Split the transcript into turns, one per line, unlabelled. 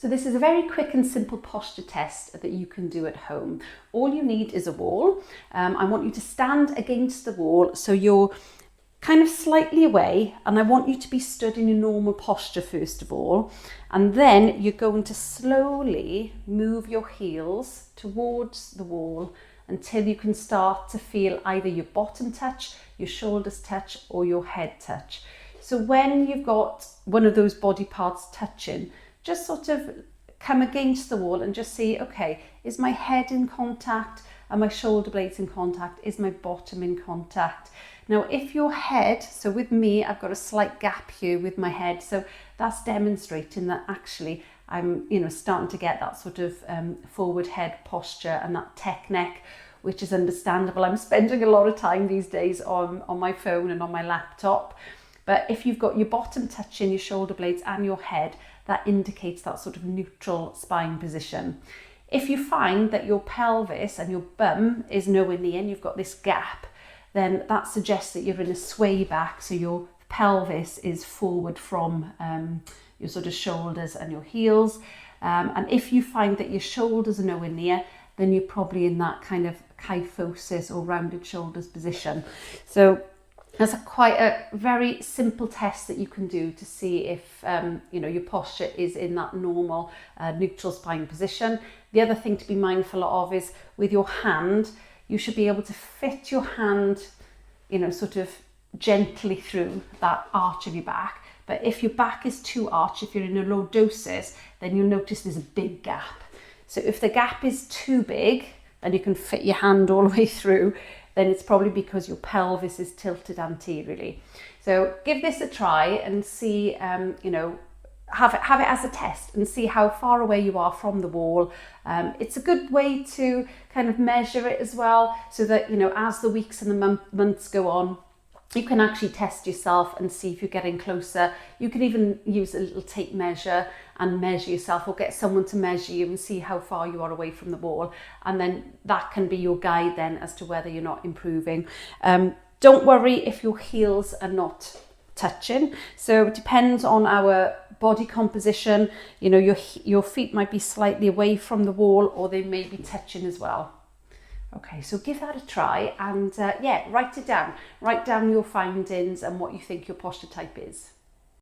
So this is a very quick and simple posture test that you can do at home. All you need is a wall. I want you to stand against the wall so you're kind of slightly away, and I want you to be stood in your normal posture first of all, and then you're going to slowly move your heels towards the wall until you can start to feel either your bottom touch, your shoulders touch, or your head touch. So when you've got one of those body parts touching, just sort of come against the wall and just see, okay, is my head in contact? Are my shoulder blades in contact? Is my bottom in contact? Now, if your head, so with me, I've got a slight gap here with my head, so that's demonstrating that actually I'm, starting to get that sort of forward head posture and that tech neck, which is understandable. I'm spending a lot of time these days on my phone and on my laptop. But if you've got your bottom touching your shoulder blades and your head, that indicates that sort of neutral spine position. If you find that your pelvis and your bum is nowhere near and you've got this gap, then that suggests that you're in a sway back, so your pelvis is forward from your sort of shoulders and your heels. And if you find that your shoulders are nowhere near, then you're probably in that kind of kyphosis or rounded shoulders position. So that's quite a very simple test that you can do to see if your posture is in that normal neutral spine position. The other thing to be mindful of is with your hand, you should be able to fit your hand, sort of gently through that arch of your back. But if your back is too arched, if you're in a lordosis, then you'll notice there's a big gap. So if the gap is too big, then you can fit your hand all the way through, then it's probably because your pelvis is tilted anteriorly. So give this a try and see, have it as a test and see how far away you are from the wall. It's a good way to kind of measure it as well, so that, as the weeks and the months go on, you can actually test yourself and see if you're getting closer. You can even use a little tape measure and measure yourself, or get someone to measure you and see how far you are away from the wall. And then that can be your guide then as to whether you're not improving. Don't worry if your heels are not touching. So it depends on our body composition. Your feet might be slightly away from the wall, or they may be touching as well. Okay, so give that a try and write it down. Write down your findings and what you think your posture type is.